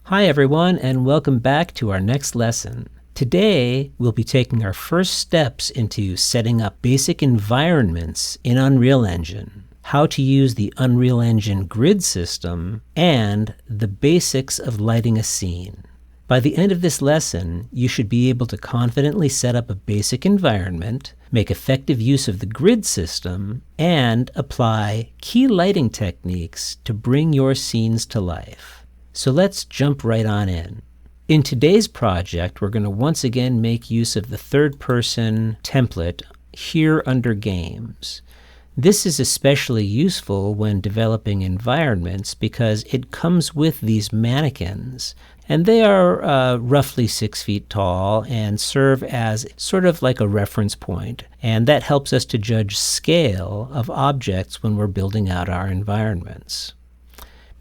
Hi everyone, and welcome back to our next lesson. Today, we'll be taking our first steps into setting up basic environments in Unreal Engine, how to use the Unreal Engine grid system, and the basics of lighting a scene. By the end of this lesson, you should be able to confidently set up a basic environment, make effective use of the grid system, and apply key lighting techniques to bring your scenes to life. So let's jump right on in. In today's project, we're going to once again make use of the third-person template here under Games. This is especially useful when developing environments because it comes with these mannequins, and they are roughly 6 feet tall and serve as sort of like a reference point, and that helps us to judge scale of objects when we're building out our environments.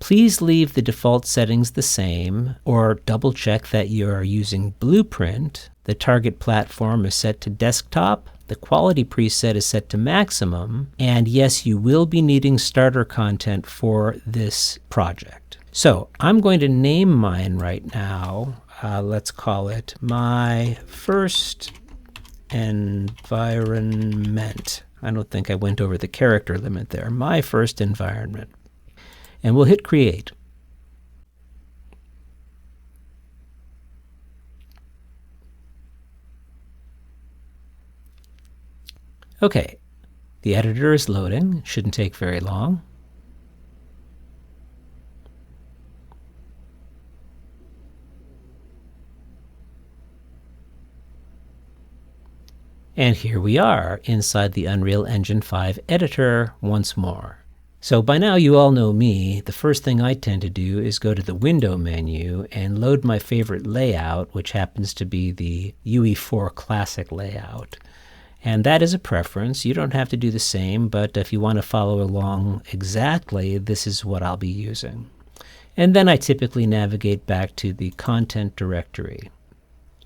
Please leave the default settings the same, or double check that you are using Blueprint. The target platform is set to desktop, the quality preset is set to maximum, and yes, you will be needing starter content for this project. So I'm going to name mine right now. Let's call it My First Environment. I don't think I went over the character limit there. My First Environment. And we'll hit Create. Okay, the editor is loading. Shouldn't take very long. And here we are inside the Unreal Engine 5 editor once more. So by now you all know me. The first thing I tend to do is go to the Window menu and load my favorite layout, which happens to be the UE4 Classic layout. And that is a preference. You don't have to do the same, but if you want to follow along exactly, this is what I'll be using. And then I typically navigate back to the Content directory.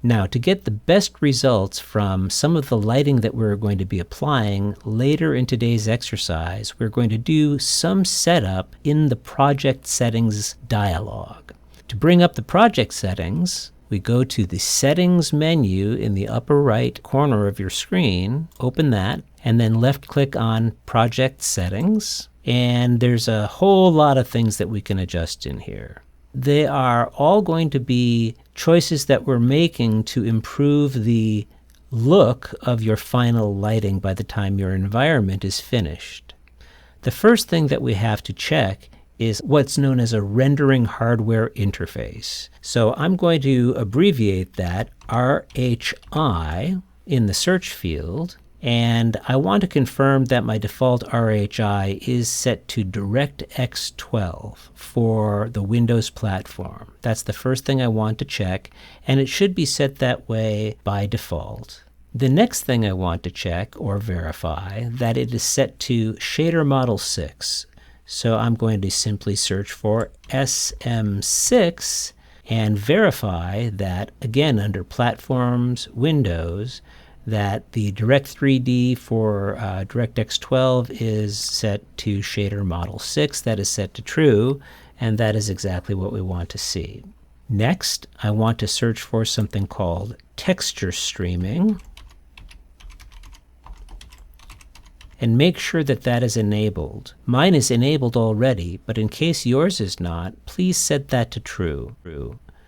Now, to get the best results from some of the lighting that we're going to be applying later in today's exercise, we're going to do some setup in the Project Settings dialog. To bring up the project settings, we go to the Settings menu in the upper right corner of your screen, open that, and then left-click on Project Settings. And there's a whole lot of things that we can adjust in here. They are all going to be choices that we're making to improve the look of your final lighting by the time your environment is finished. The first thing that we have to check is what's known as a rendering hardware interface. So I'm going to abbreviate that RHI in the search field, and I want to confirm that my default RHI is set to DirectX 12 for the Windows platform. That's the first thing I want to check, and it should be set that way by default. The next thing I want to check or verify that it is set to Shader Model 6. So I'm going to simply search for SM6 and verify that, again, under Platforms, Windows, that the Direct3D for DirectX 12 is set to Shader Model 6. That is set to True, and that is exactly what we want to see. Next, I want to search for something called Texture Streaming, and make sure that that is enabled. Mine is enabled already, but in case yours is not, please set that to True.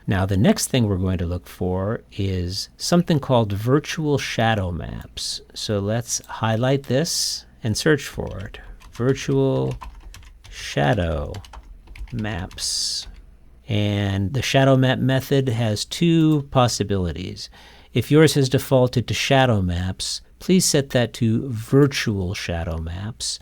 Now the next thing we're going to look for is something called Virtual Shadow Maps. So let's highlight this and search for it. Virtual Shadow Maps. And the shadow map method has two possibilities. If yours has defaulted to Shadow Maps, please set that to Virtual Shadow Maps.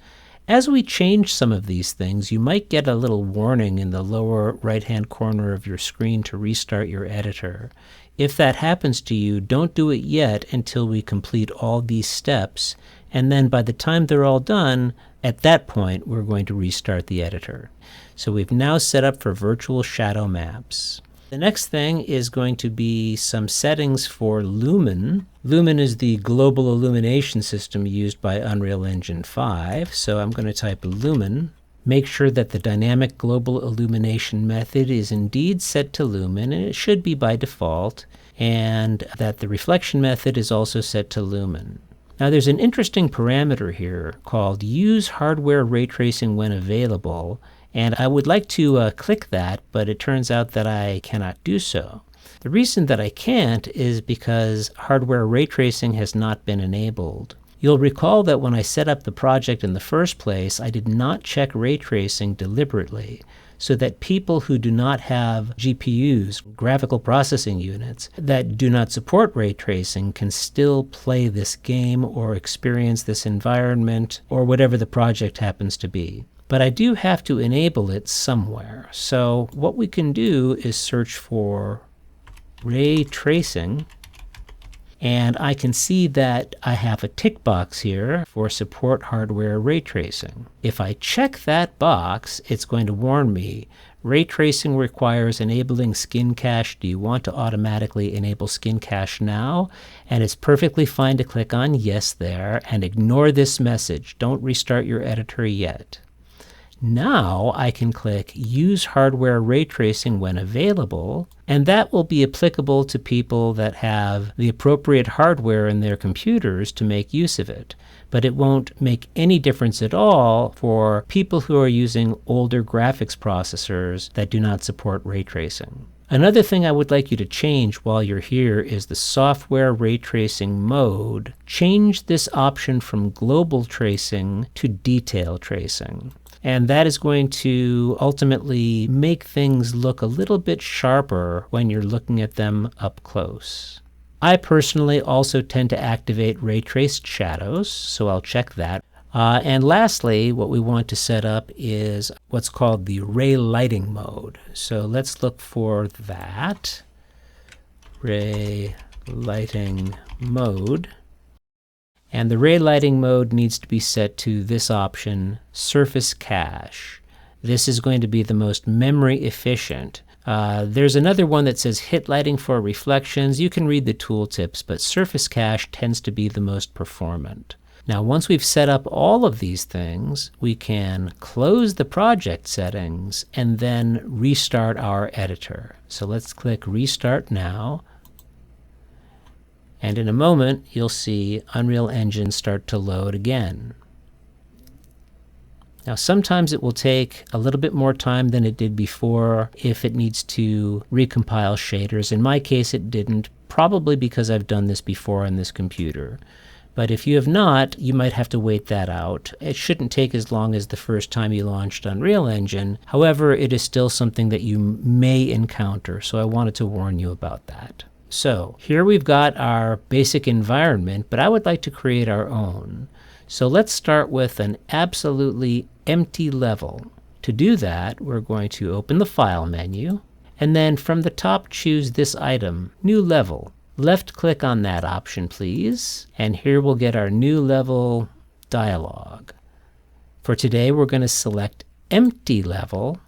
As we change some of these things, you might get a little warning in the lower right-hand corner of your screen to restart your editor. If that happens to you, don't do it yet until we complete all these steps, and then by the time they're all done, at that point, we're going to restart the editor. So we've now set up for Virtual Shadow Maps. The next thing is going to be some settings for Lumen. Lumen is the global illumination system used by Unreal Engine 5. So I'm going to type Lumen Make sure that the dynamic global illumination method is indeed set to lumen, and it should be by default, and that the reflection method is also set to lumen. Now there's an interesting parameter here called use hardware ray tracing when available, and I would like to click that, but it turns out that I cannot do so. The reason that I can't is because hardware ray tracing has not been enabled. You'll recall that when I set up the project in the first place, I did not check ray tracing deliberately, so that people who do not have GPUs, graphical processing units, that do not support ray tracing can still play this game or experience this environment or whatever the project happens to be. But I do have to enable it somewhere. So what we can do is search for ray tracing, and I can see that I have a tick box here for support hardware ray tracing. If I check that box, it's going to warn me, ray tracing requires enabling skin cache. Do you want to automatically enable skin cache now? And it's perfectly fine to click on yes there and ignore this message. Don't restart your editor yet. Now I can click Use Hardware Ray Tracing when available, and that will be applicable to people that have the appropriate hardware in their computers to make use of it. But it won't make any difference at all for people who are using older graphics processors that do not support ray tracing. Another thing I would like you to change while you're here is the software ray tracing mode. Change this option from global tracing to detail tracing. And that is going to ultimately make things look a little bit sharper when you're looking at them up close. I personally also tend to activate ray traced shadows, so I'll check that. And lastly, what we want to set up is what's called the ray lighting mode. So let's look for that. Ray lighting mode. And the ray lighting mode needs to be set to this option, Surface Cache. This is going to be the most memory efficient. There's another one that says hit lighting for reflections. You can read the tooltips, but Surface Cache tends to be the most performant. Now, once we've set up all of these things, we can close the project settings and then restart our editor. So let's click Restart Now. And in a moment, you'll see Unreal Engine start to load again. Now, sometimes it will take a little bit more time than it did before if it needs to recompile shaders. In my case, it didn't, probably because I've done this before on this computer. But if you have not, you might have to wait that out. It shouldn't take as long as the first time you launched Unreal Engine. However, it is still something that you may encounter, so I wanted to warn you about that. So here we've got our basic environment, but I would like to create our own. So let's start with an absolutely empty level. To do that, we're going to open the File menu, and then from the top choose this item, New Level. Left click on that option, please, and here we'll get our New Level dialog. For today, we're going to select Empty Level,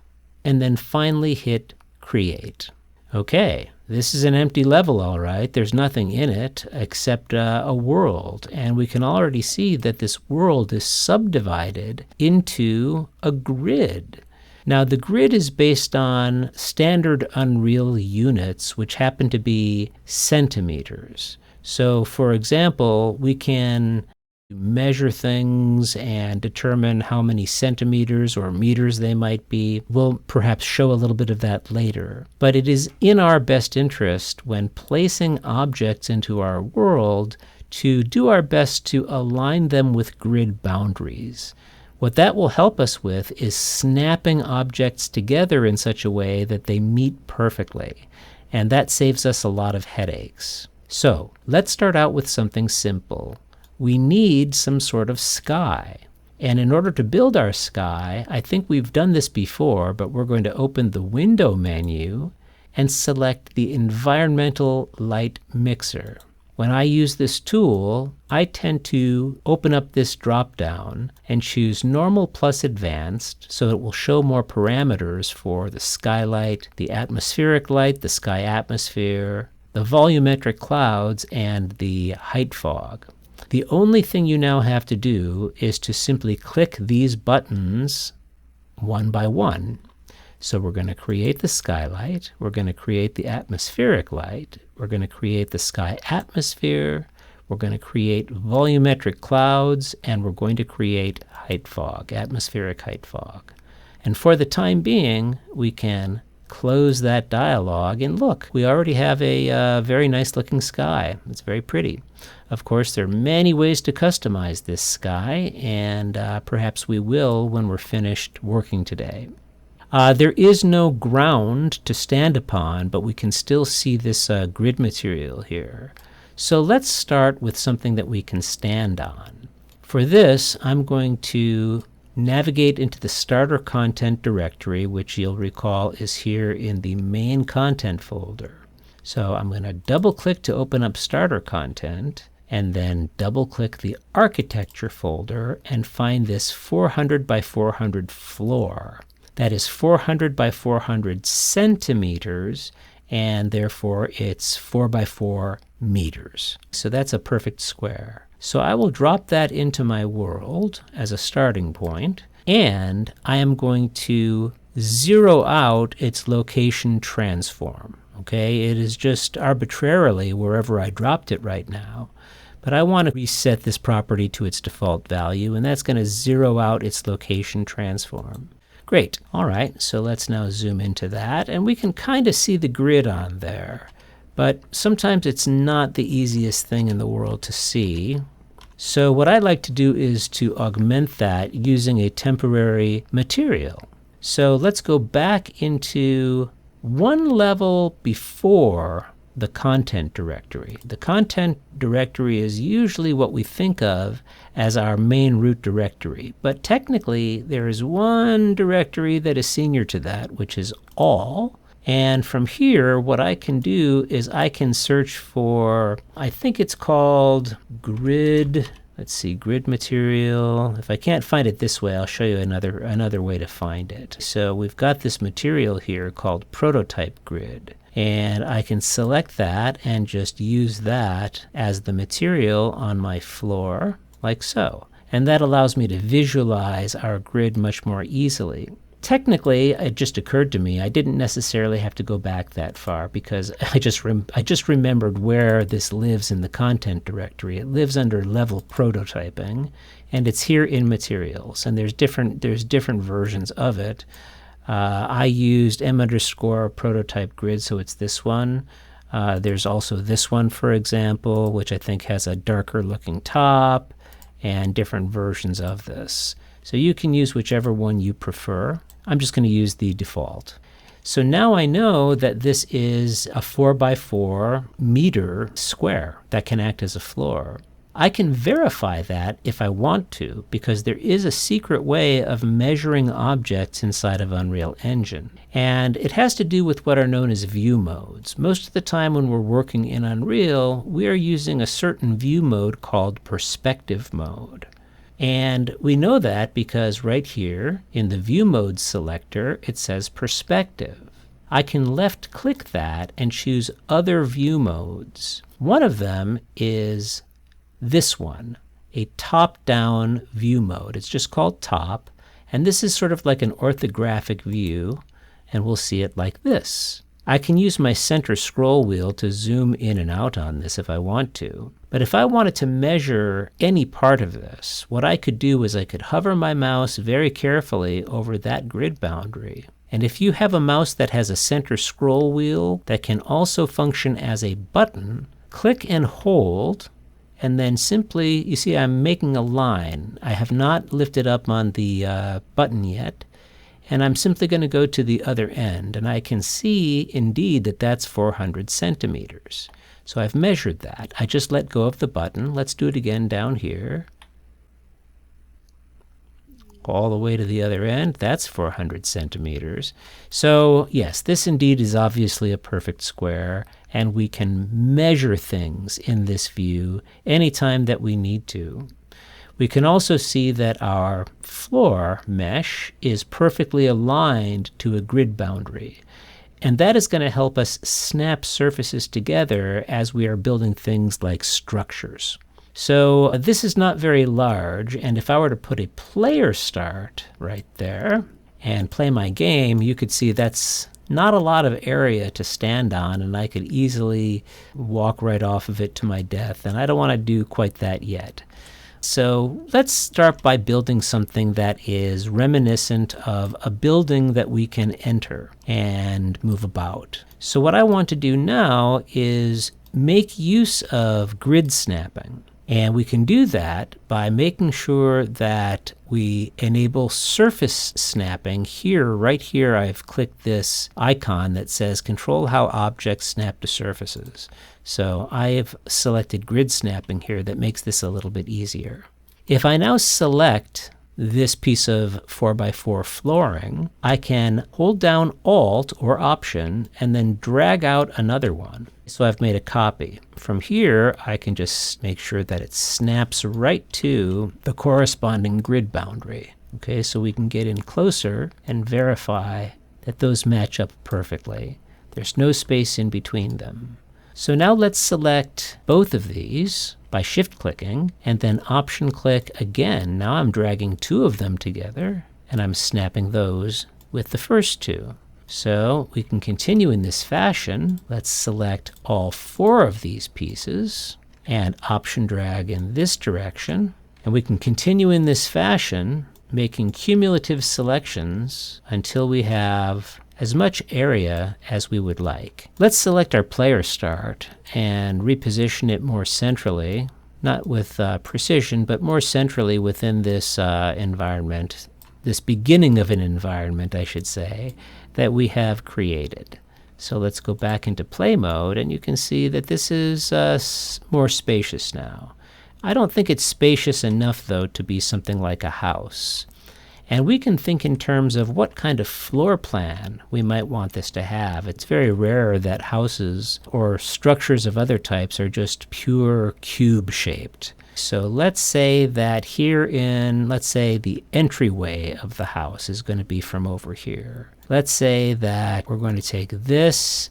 and then finally hit Create. Okay, this is an empty level, all right. There's nothing in it except a world, and we can already see that this world is subdivided into a grid. Now, the grid is based on standard Unreal units, which happen to be centimeters. So, for example, we can measure things and determine how many centimeters or meters they might be. We'll perhaps show a little bit of that later. But it is in our best interest when placing objects into our world to do our best to align them with grid boundaries. What that will help us with is snapping objects together in such a way that they meet perfectly. And that saves us a lot of headaches. So let's start out with something simple. We need some sort of sky. And in order to build our sky, I think we've done this before, but we're going to open the Window menu and select the Environmental Light Mixer. When I use this tool, I tend to open up this drop-down and choose Normal plus Advanced, so it will show more parameters for the skylight, the atmospheric light, the sky atmosphere, the volumetric clouds, and the height fog. The only thing you now have to do is to simply click these buttons one by one. So we're going to create the skylight, we're going to create the atmospheric light, we're going to create the sky atmosphere, we're going to create volumetric clouds, and we're going to create height fog, atmospheric height fog. And for the time being, we can close that dialog, and look, we already have a very nice looking sky. It's very pretty. Of course, there are many ways to customize this sky, and perhaps we will when we're finished working today. There is no ground to stand upon, but we can still see this grid material here. So let's start with something that we can stand on. For this, I'm going to navigate into the starter content directory, which you'll recall is here in the main content folder. So I'm going to double click to open up starter content, and then double click the architecture folder and find this 400 by 400 floor. That is 400 by 400 centimeters, and therefore it's 4 by 4 meters. So that's a perfect square. So I will drop that into my world as a starting point, and I am going to zero out its location transform. Okay, it is just arbitrarily wherever I dropped it right now. But I want to reset this property to its default value, and that's going to zero out its location transform. Great. All right, so let's now zoom into that, and we can kind of see the grid on there. But sometimes it's not the easiest thing in the world to see. So what I'd like to do is to augment that using a temporary material. So let's go back into one level before the content directory. The content directory is usually what we think of as our main root directory, but technically there is one directory that is senior to that, which is all. And from here, what I can do is I can search for, I think it's called grid. Let's see, grid material. If I can't find it this way, I'll show you another way to find it. So we've got this material here called prototype grid. And I can select that and just use that as the material on my floor, like so. And that allows me to visualize our grid much more easily. Technically, it just occurred to me I didn't necessarily have to go back that far, because I just remembered where this lives in the content directory. It lives under level prototyping, and it's here in materials. And there's different versions of it. I used m_prototype grid, so it's this one. There's also this one, for example, which I think has a darker looking top, and different versions of this. So you can use whichever one you prefer. I'm just going to use the default. So now I know that this is a 4 by 4 meter square that can act as a floor. I can verify that if I want to, because there is a secret way of measuring objects inside of Unreal Engine. And it has to do with what are known as view modes. Most of the time when we're working in Unreal, we are using a certain view mode called perspective mode. And we know that because right here in the view mode selector, it says perspective. I can left click that and choose other view modes. One of them is this one, a top-down view mode. It's just called top, and this is sort of like an orthographic view, and we'll see it like this. I can use my center scroll wheel to zoom in and out on this if I want to. But if I wanted to measure any part of this, what I could do is I could hover my mouse very carefully over that grid boundary. And if you have a mouse that has a center scroll wheel that can also function as a button, click and hold, and then simply, you see I'm making a line. I have not lifted up on the button yet. And I'm simply going to go to the other end, and I can see indeed that that's 400 centimeters. So I've measured that. I just let go of the button. Let's do it again down here. All the way to the other end, that's 400 centimeters. So yes, this indeed is obviously a perfect square, and we can measure things in this view anytime that we need to. We can also see that our floor mesh is perfectly aligned to a grid boundary. And that is going to help us snap surfaces together as we are building things like structures. So this is not very large, and if I were to put a player start right there, and play my game, you could see that's not a lot of area to stand on, and I could easily walk right off of it to my death, and I don't want to do quite that yet. So let's start by building something that is reminiscent of a building that we can enter and move about. So what I want to do now is make use of grid snapping. And we can do that by making sure that we enable surface snapping here. Right here, I've clicked this icon that says control how objects snap to surfaces. So I have selected grid snapping here. That makes this a little bit easier. If I now select this piece of 4x4 flooring, I can hold down Alt or Option and then drag out another one. So I've made a copy. From here, I can just make sure that it snaps right to the corresponding grid boundary. Okay, so we can get in closer and verify that those match up perfectly. There's no space in between them. So now let's select both of these by shift-clicking and then option-click again. Now I'm dragging two of them together and I'm snapping those with the first two. So we can continue in this fashion. Let's select all four of these pieces and option-drag in this direction. And we can continue in this fashion, making cumulative selections until we have as much area as we would like. Let's select our player start and reposition it more centrally, not with precision, but more centrally within this environment, this beginning of an environment, I should say, that we have created. So let's go back into play mode, and you can see that this is more spacious now. I don't think it's spacious enough, though, to be something like a house. And we can think in terms of what kind of floor plan we might want this to have. It's very rare that houses or structures of other types are just pure cube-shaped. So let's say that here in, let's say the entryway of the house is going to be from over here. Let's say that we're going to take this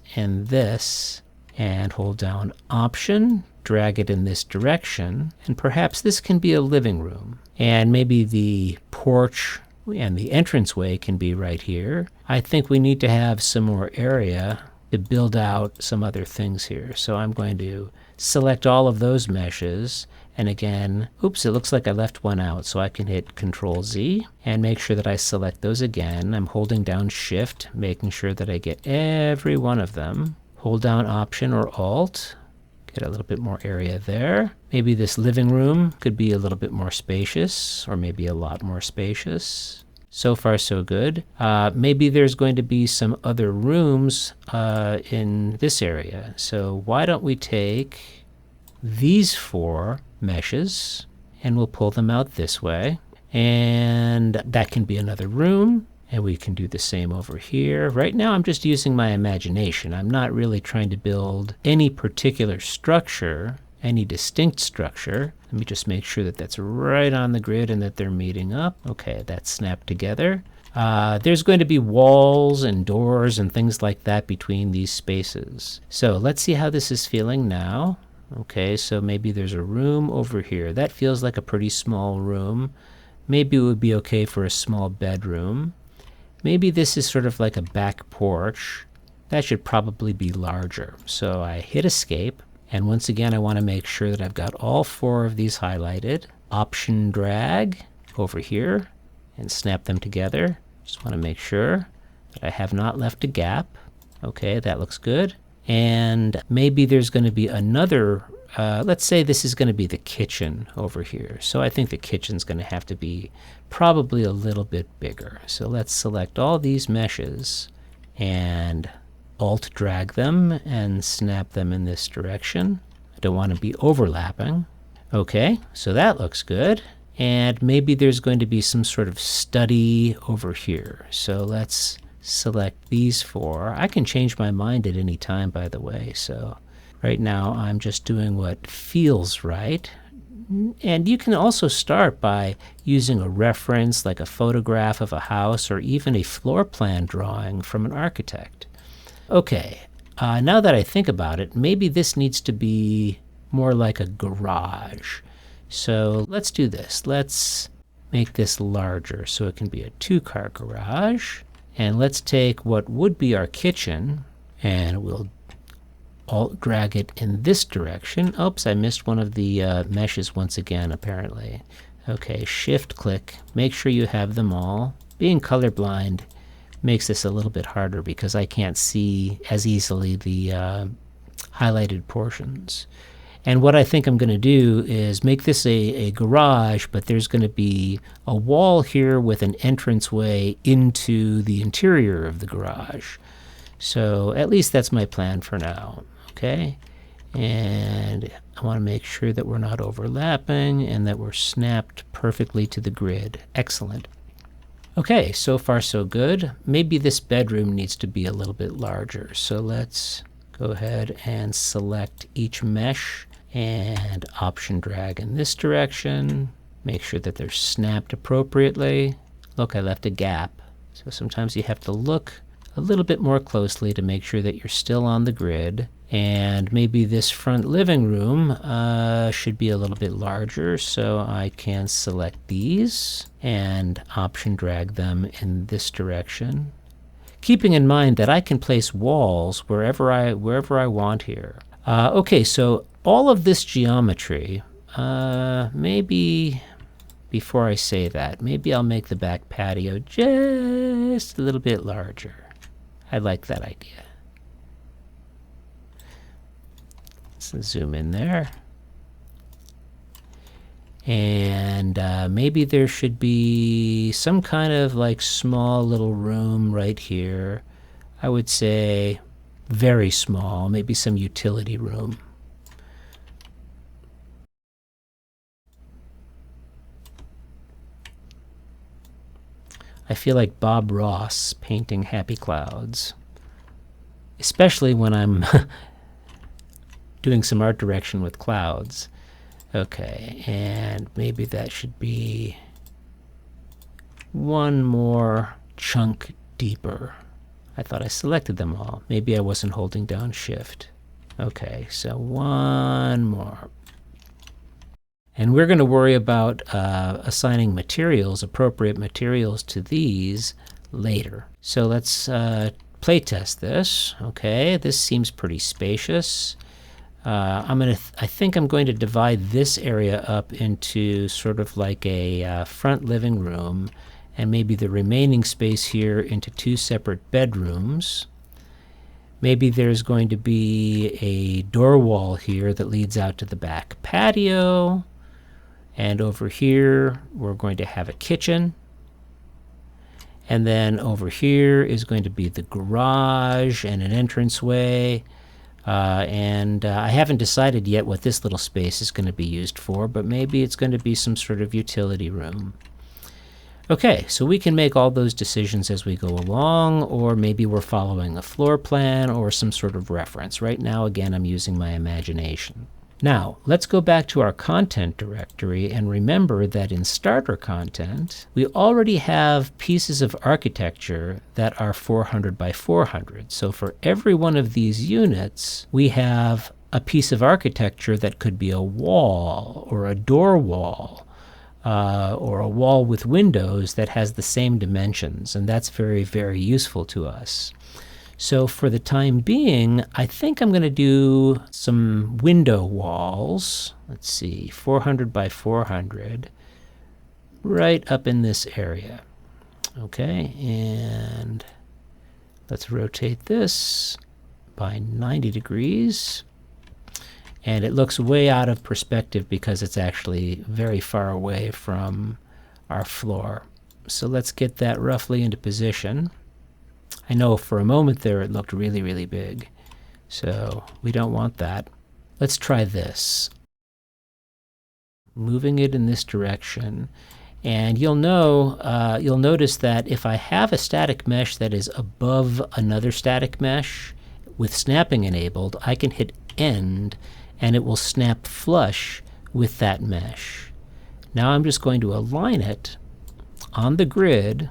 and hold down Option, drag it in this direction, and perhaps this can be a living room. And maybe the porch and the entranceway can be right here. I think we need to have some more area to build out some other things here. So I'm going to select all of those meshes. And again, oops, it looks like I left one out. So I can hit Control Z and make sure that I select those again. I'm holding down Shift, making sure that I get every one of them. Hold down Option or Alt. Get a little bit more area there. Maybe this living room could be a little bit more spacious, or maybe a lot more spacious. So far, so good. Maybe there's going to be some other rooms in this area. So why don't we take these four meshes and we'll pull them out this way. And that can be another room. And we can do the same over here. Right now I'm just using my imagination. I'm not really trying to build any particular structure, any distinct structure. Let me just make sure that that's right on the grid and that they're meeting up. Okay, that's snapped together. There's going to be walls and doors and things like that between these spaces. So let's see how this is feeling now. Okay, so maybe there's a room over here. That feels like a pretty small room. Maybe it would be okay for a small bedroom. Maybe this is sort of like a back porch. That should probably be larger. So I hit Escape, and once again I want to make sure that I've got all four of these highlighted. Option drag over here and snap them together. Just want to make sure that I have not left a gap. Okay, that looks good. And maybe there's going to be another, let's say this is going to be the kitchen over here. So I think the kitchen's going to have to be probably a little bit bigger. So let's select all these meshes and Alt drag them and snap them in this direction. I don't want to be overlapping. Okay, so that looks good. And maybe there's going to be some sort of study over here. So let's select these four. I can change my mind at any time, by the way. So right now I'm just doing what feels right. And you can also start by using a reference like a photograph of a house or even a floor plan drawing from an architect. Okay, now that I think about it, maybe this needs to be more like a garage. So let's do this. Let's make this larger so it can be a 2-car garage. And let's take what would be our kitchen, and we'll alt drag it in this direction. Oops, I missed one of the meshes once again, apparently. Okay, shift click, make sure you have them all. Being colorblind makes this a little bit harder because I can't see as easily the highlighted portions. And what I think I'm going to do is make this a garage, but there's going to be a wall here with an entranceway into the interior of the garage. So at least that's my plan for now. Okay, and I want to make sure that we're not overlapping and that we're snapped perfectly to the grid. Excellent. Okay, so far so good. Maybe this bedroom needs to be a little bit larger. So let's go ahead and select each mesh and option drag in this direction. Make sure that they're snapped appropriately. Look, I left a gap. So sometimes you have to look a little bit more closely to make sure that you're still on the grid. And maybe this front living room should be a little bit larger, so I can select these and option drag them in this direction. Keeping in mind that I can place walls wherever I want here. Okay, so all of this geometry, maybe before I say that, maybe I'll make the back patio just a little bit larger. I like that idea. Let's zoom in there. And maybe there should be some kind of like small little room right here. I would say very small, maybe some utility room. I feel like Bob Ross painting happy clouds, especially when I'm doing some art direction with clouds. Okay, and maybe that should be one more chunk deeper. I thought I selected them all. Maybe I wasn't holding down shift. Okay, so one more. And we're going to worry about assigning materials, appropriate materials to these later. So let's play test this. Okay, this seems pretty spacious. I think I'm going to divide this area up into sort of like a front living room, and maybe the remaining space here into 2 separate bedrooms. Maybe there's going to be a door wall here that leads out to the back patio. And over here, we're going to have a kitchen. And then over here is going to be the garage and an entranceway. I haven't decided yet what this little space is going to be used for, but maybe it's going to be some sort of utility room. Okay, so we can make all those decisions as we go along, or maybe we're following a floor plan or some sort of reference. Right now, again, I'm using my imagination. Now, let's go back to our content directory and remember that in starter content, we already have pieces of architecture that are 400 by 400. So for every one of these units, we have a piece of architecture that could be a wall or a door wall or a wall with windows that has the same dimensions. And that's very, very useful to us. So for the time being, I think I'm going to do some window walls. Let's see, 400 by 400, right up in this area. Okay, and let's rotate this by 90 degrees. And it looks way out of perspective because it's actually very far away from our floor. So let's get that roughly into position. I know for a moment there it looked really, really big, so we don't want that. Let's try this. Moving it in this direction, and you'll notice that if I have a static mesh that is above another static mesh with snapping enabled, I can hit end and it will snap flush with that mesh. Now I'm just going to align it on the grid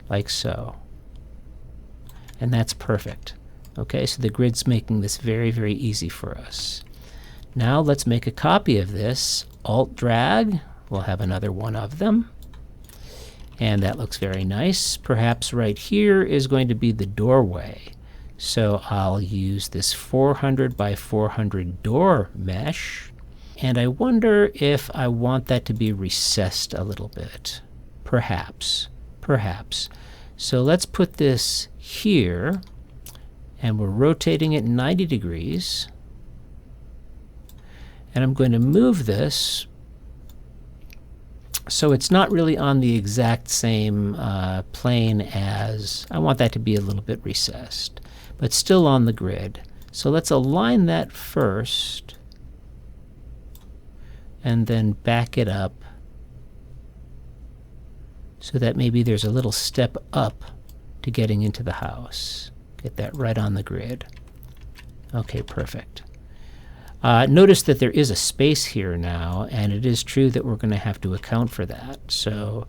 like so. And that's perfect. Okay, so the grid's making this very, very easy for us. Now let's make a copy of this. Alt drag, we'll have another one of them. And that looks very nice. Perhaps right here is going to be the doorway. So I'll use this 400 by 400 door mesh. And I wonder if I want that to be recessed a little bit. Perhaps. So let's put this here, and we're rotating it 90 degrees. And I'm going to move this so it's not really on the exact same plane as, I want that to be a little bit recessed, but still on the grid. So let's align that first, and then back it up so that maybe there's a little step up to getting into the house. Get that right on the grid. Okay, perfect. Notice that there is a space here now, and it is true that we're going to have to account for that. So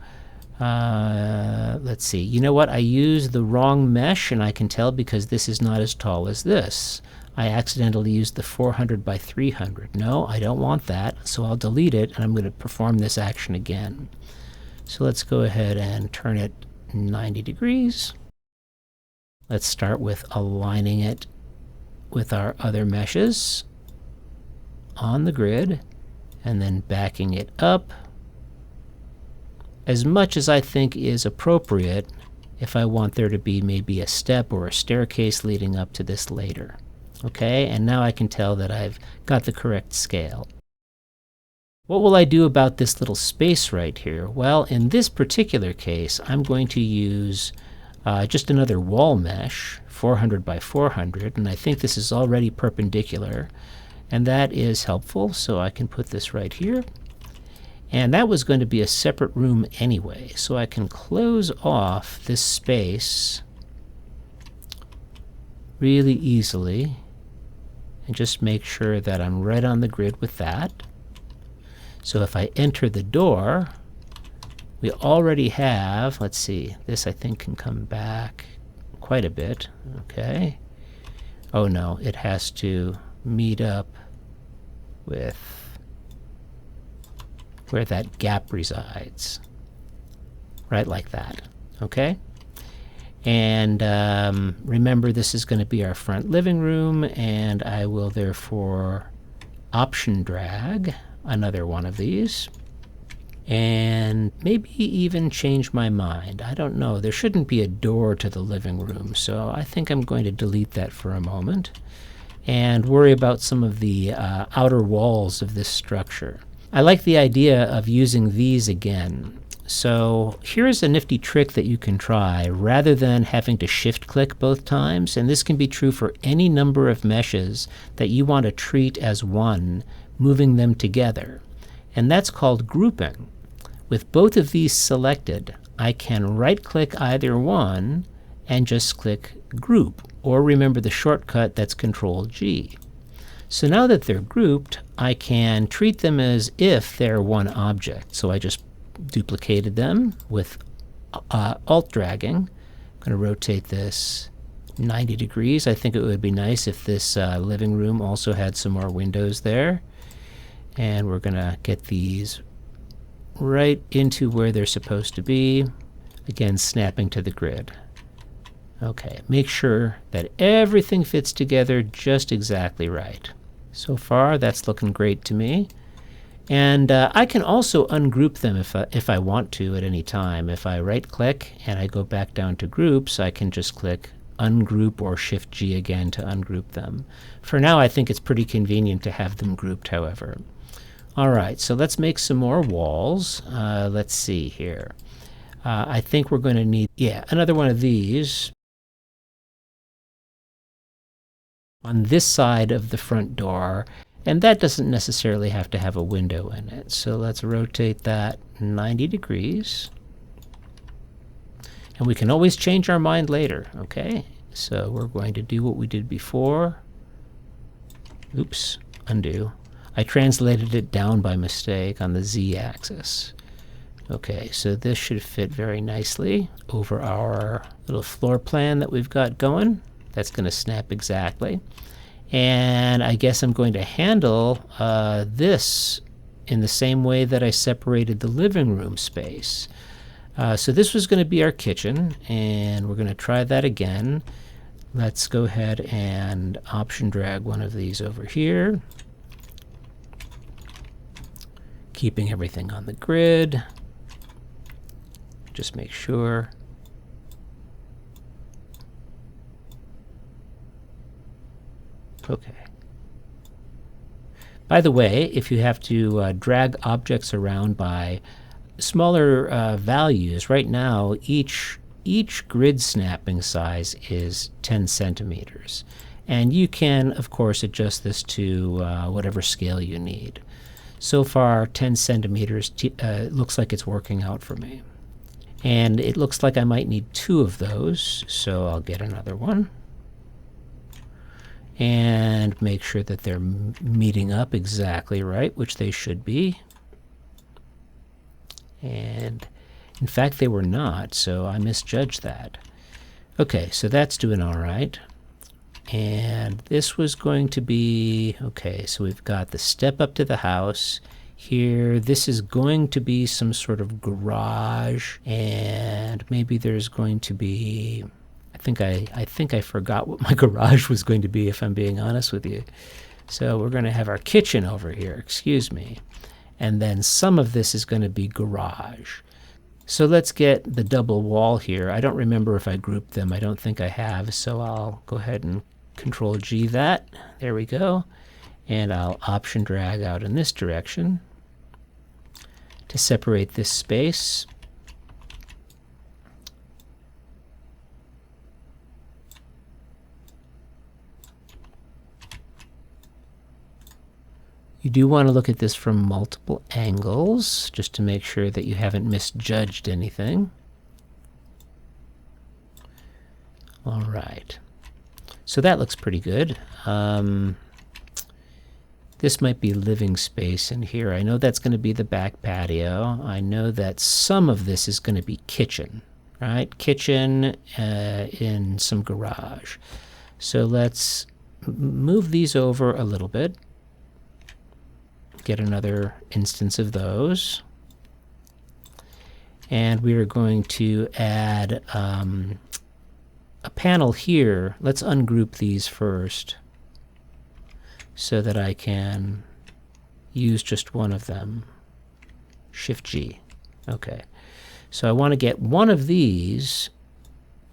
let's see. You know what? I used the wrong mesh, and I can tell because this is not as tall as this. I accidentally used the 400 by 300. No, I don't want that, so I'll delete it, and I'm going to perform this action again. So let's go ahead and turn it 90 degrees. Let's start with aligning it with our other meshes on the grid, and then backing it up as much as I think is appropriate if I want there to be maybe a step or a staircase leading up to this later. Okay, and now I can tell that I've got the correct scale. What will I do about this little space right here? Well, in this particular case, I'm going to use just another wall mesh, 400 by 400, and I think this is already perpendicular. And that is helpful, so I can put this right here. And that was going to be a separate room anyway, so I can close off this space really easily and just make sure that I'm right on the grid with that. So if I enter the door, we already have, let's see, this I think can come back quite a bit. Okay. Oh no, it has to meet up with where that gap resides. Right like that. Okay? And remember, this is going to be our front living room, and I will therefore option drag another one of these, and maybe even change my mind. I don't know. There shouldn't be a door to the living room, so I think I'm going to delete that for a moment and worry about some of the outer walls of this structure. I like the idea of using these again. So here's a nifty trick that you can try rather than having to shift click both times, and this can be true for any number of meshes that you want to treat as one, moving them together. And that's called grouping. With both of these selected, I can right click either one and just click group, or remember the shortcut, that's Control G. So now that they're grouped, I can treat them as if they're one object. So I just duplicated them with Alt dragging. I'm going to rotate this 90 degrees. I think it would be nice if this living room also had some more windows there. And we're going to get these right into where they're supposed to be. Again, snapping to the grid. Okay, make sure that everything fits together just exactly right. So far, that's looking great to me. And I can also ungroup them if I want to at any time. If I right-click and I go back down to groups, I can just click ungroup or Shift-G again to ungroup them. For now, I think it's pretty convenient to have them grouped, however. All right, so let's make some more walls. Let's see here. I think we're going to need, another one of these on this side of the front door, and that doesn't necessarily have to have a window in it. So let's rotate that 90 degrees. And we can always change our mind later, okay? So we're going to do what we did before. Oops, undo. I translated it down by mistake on the Z-axis. Okay, so this should fit very nicely over our little floor plan that we've got going. That's going to snap exactly. And I guess I'm going to handle this in the same way that I separated the living room space. So this was going to be our kitchen, and we're going to try that again. Let's go ahead and option drag one of these over here, keeping everything on the grid. Just make sure. Okay. By the way, if you have to drag objects around by smaller values, right now each grid snapping size is 10 centimeters. And you can, of course, adjust this to whatever scale you need. So far, 10 centimeters looks like it's working out for me. And it looks like I might need 2 of those, so I'll get another one. And make sure that they're meeting up exactly right, which they should be. And in fact, they were not, so I misjudged that. Okay, so that's doing all right. And this was going to be, okay, so we've got the step up to the house here. This is going to be some sort of garage, and maybe there's going to be, I think I forgot what my garage was going to be, if I'm being honest with you. So we're going to have our kitchen over here, excuse me. And then some of this is going to be garage. So let's get the double wall here. I don't remember if I grouped them. I don't think I have, so I'll go ahead and Control G that. There we go. And I'll option drag out in this direction to separate this space. You do want to look at this from multiple angles, just to make sure that you haven't misjudged anything. All right. So that looks pretty good. This might be living space in here. I know that's going to be the back patio. I know that some of this is going to be kitchen, right? Kitchen in some garage. So let's move these over a little bit. Get another instance of those. And we are going to add a panel here. Let's ungroup these first so that I can use just one of them. Shift G. Okay. So I want to get one of these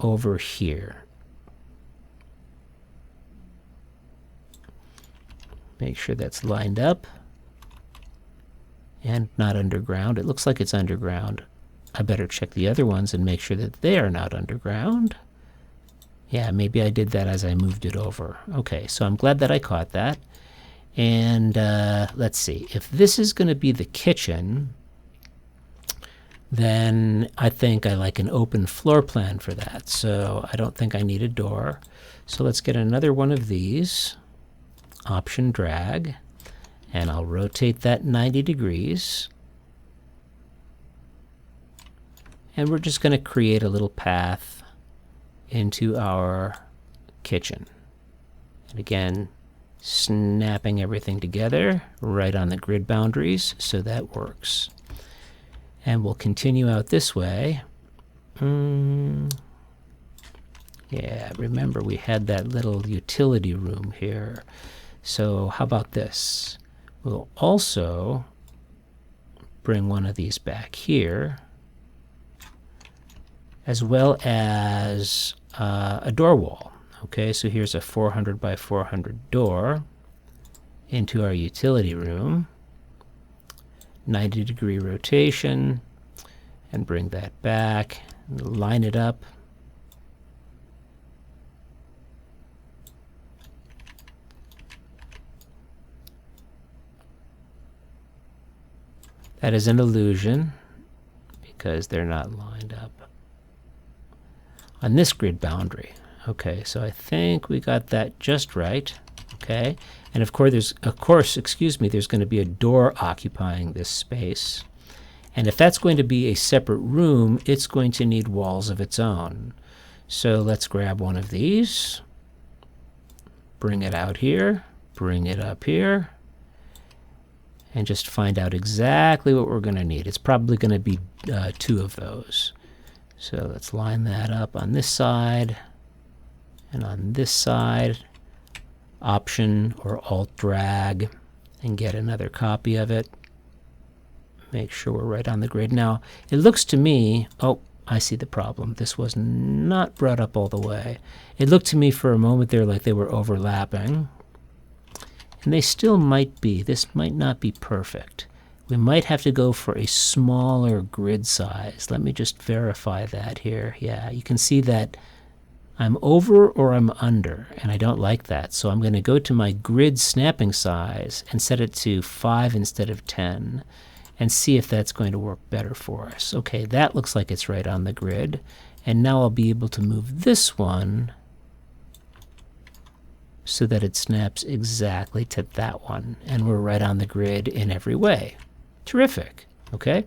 over here. Make sure that's lined up. And not underground. It looks like it's underground. I better check the other ones and make sure that they are not underground. Yeah, maybe I did that as I moved it over. Okay, so I'm glad that I caught that. And let's see. If this is going to be the kitchen, then I think I like an open floor plan for that. So I don't think I need a door. So let's get another one of these. Option drag. And I'll rotate that 90 degrees. And we're just going to create a little path into our kitchen. And again, snapping everything together right on the grid boundaries, so that works. And we'll continue out this way. Yeah, remember we had that little utility room here. So how about this? We'll also bring one of these back here, as well as a door wall. Okay, so here's a 400 by 400 door into our utility room. 90-degree rotation, and bring that back, line it up. That is an illusion because they're not lined up on this grid boundary. Okay, so I think we got that just right. Okay, and of course there's going to be a door occupying this space. And if that's going to be a separate room, it's going to need walls of its own. So let's grab one of these, bring it out here, bring it up here, and just find out exactly what we're going to need. It's probably going to be 2 of those. So let's line that up on this side and on this side. Option or Alt drag and get another copy of it. Make sure we're right on the grid. Now, it looks to me, oh, I see the problem. This was not brought up all the way. It looked to me for a moment there like they were overlapping. And they still might be. This might not be perfect. We might have to go for a smaller grid size. Let me just verify that here. Yeah, you can see that I'm over or I'm under, and I don't like that. So I'm going to go to my grid snapping size and set it to 5 instead of 10 and see if that's going to work better for us. Okay, that looks like it's right on the grid. And now I'll be able to move this one so that it snaps exactly to that one. And we're right on the grid in every way. Terrific. Okay.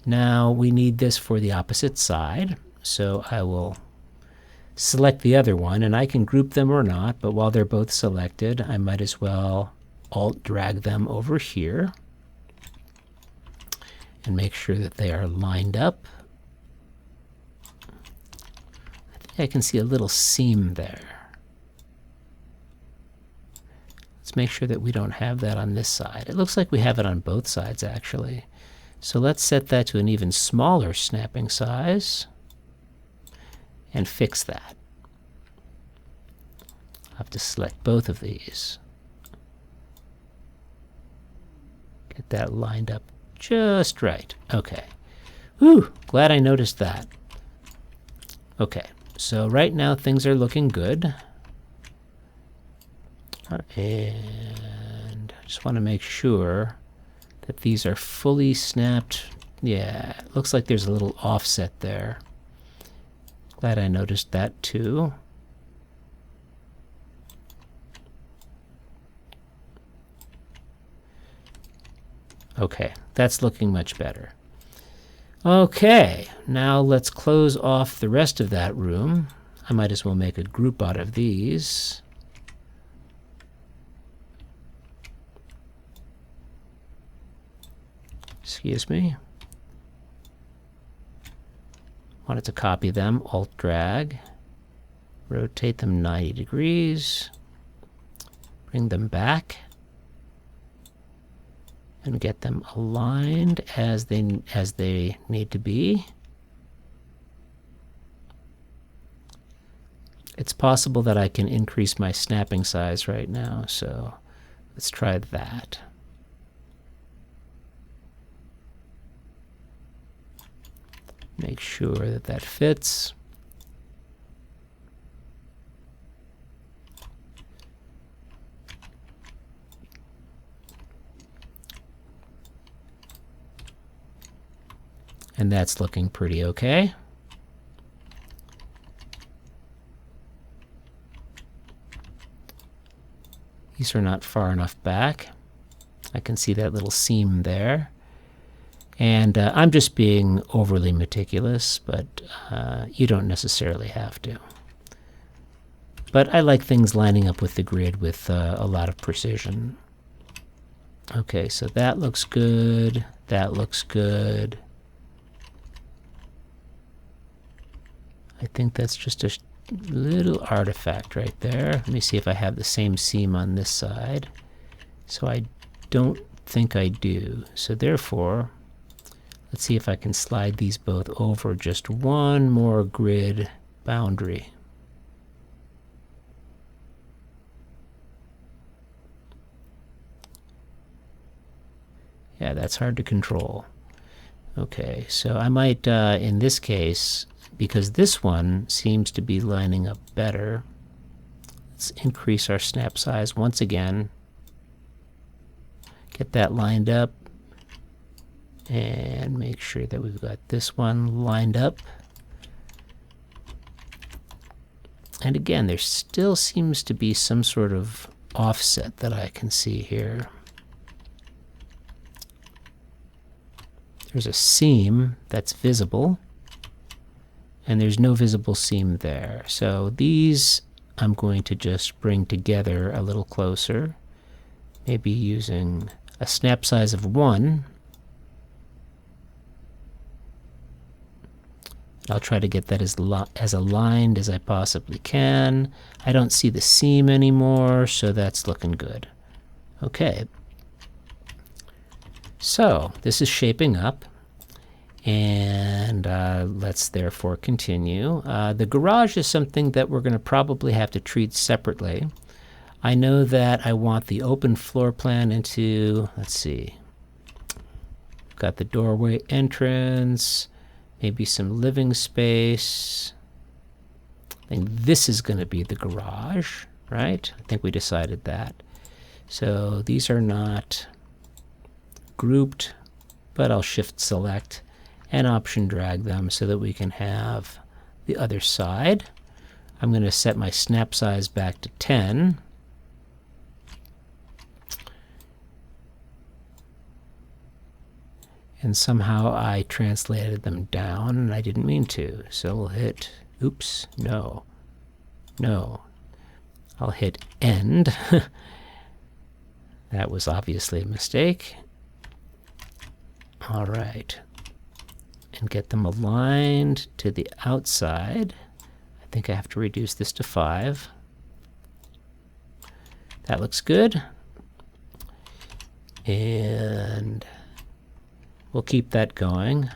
Now we need this for the opposite side. So I will select the other one, and I can group them or not, but while they're both selected, I might as well Alt drag them over here and make sure that they are lined up. I think I can see a little seam there. Let's make sure that we don't have that on this side. It looks like we have it on both sides, actually. So let's set that to an even smaller snapping size and fix that. I'll have to select both of these. Get that lined up just right. Okay. Whew, glad I noticed that. Okay, so right now things are looking good. And I just want to make sure that these are fully snapped. Yeah, it looks like there's a little offset there. Glad I noticed that too. Okay, that's looking much better. Okay, now let's close off the rest of that room. I might as well make a group out of these. Excuse me. Wanted to copy them, Alt drag, rotate them 90 degrees, bring them back, and get them aligned as they need to be. It's possible that I can increase my snapping size right now, so let's try that. Make sure that that fits. And that's looking pretty okay. These are not far enough back. I can see that little seam there. And I'm just being overly meticulous, but you don't necessarily have to. But I like things lining up with the grid with a lot of precision. Okay, so that looks good. That looks good. I think that's just a little artifact right there. Let me see if I have the same seam on this side. So I don't think I do. So therefore, let's see if I can slide these both over just one more grid boundary. Yeah, that's hard to control. Okay, so I might, in this case, because this one seems to be lining up better, let's increase our snap size once again. Get that lined up. And make sure that we've got this one lined up. And again, there still seems to be some sort of offset that I can see here. There's a seam that's visible, and there's no visible seam there. So these I'm going to just bring together a little closer, maybe using a snap size of 1. I'll try to get that as aligned as I possibly can. I don't see the seam anymore, so that's looking good. Okay. So this is shaping up, and let's therefore continue. The garage is something that we're going to probably have to treat separately. I know that I want the open floor plan into, let's see, got the doorway entrance, maybe some living space. I think this is going to be the garage, right? I think we decided that. So these are not grouped, but I'll shift select and option drag them so that we can have the other side. I'm going to set my snap size back to 10. And somehow I translated them down, and I didn't mean to. So we'll hit, oops, no. I'll hit end. That was obviously a mistake. All right. And get them aligned to the outside. I think I have to reduce this to 5. That looks good. And we'll keep that going.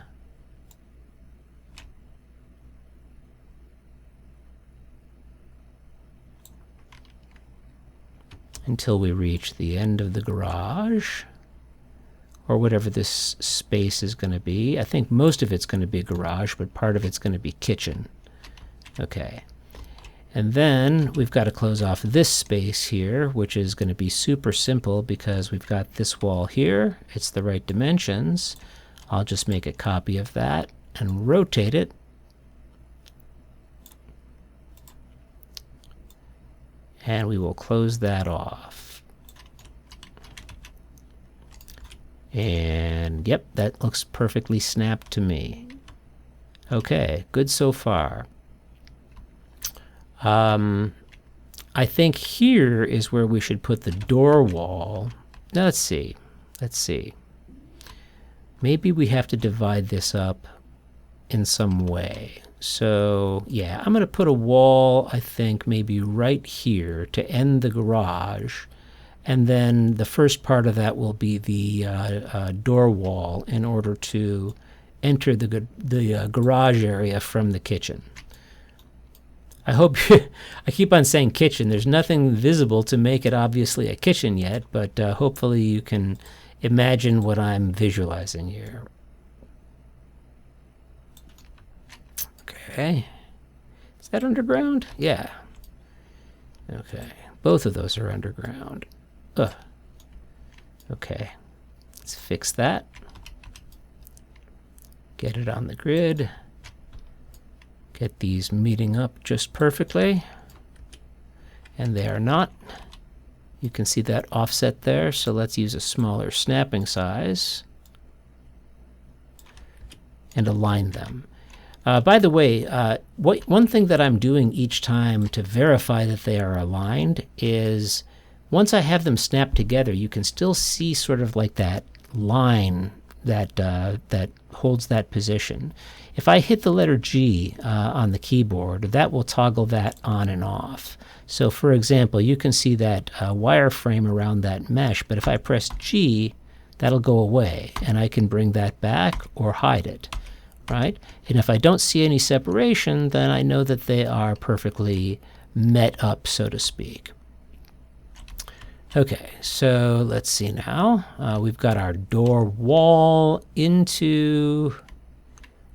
Until we reach the end of the garage, or whatever this space is going to be. I think most of it's going to be garage, but part of it's going to be kitchen. Okay. And then we've got to close off this space here, which is going to be super simple because we've got this wall here. It's the right dimensions. I'll just make a copy of that and rotate it. And we will close that off. And yep, that looks perfectly snapped to me. Okay, good so far. I think here is where we should put the door wall. Now, let's see. Maybe we have to divide this up in some way. So yeah, I'm going to put a wall, I think, maybe right here to end the garage. And then the first part of that will be the door wall in order to enter the garage area from the kitchen. I hope I keep on saying kitchen. There's nothing visible to make it obviously a kitchen yet, but hopefully you can imagine what I'm visualizing here. Okay. Is that underground? Yeah. Okay. Both of those are underground. Ugh. Okay. Let's fix that. Get it on the grid. Get these meeting up just perfectly. And they are not. You can see that offset there, so let's use a smaller snapping size and align them. By the way, one thing that I'm doing each time to verify that they are aligned is once I have them snapped together, you can still see sort of like that line that that holds that position. If I hit the letter G on the keyboard, that will toggle that on and off. So for example, you can see that wireframe around that mesh, but if I press G, that'll go away, and I can bring that back or hide it, right? And if I don't see any separation, then I know that they are perfectly met up, so to speak. Okay, so let's see now. We've got our door wall into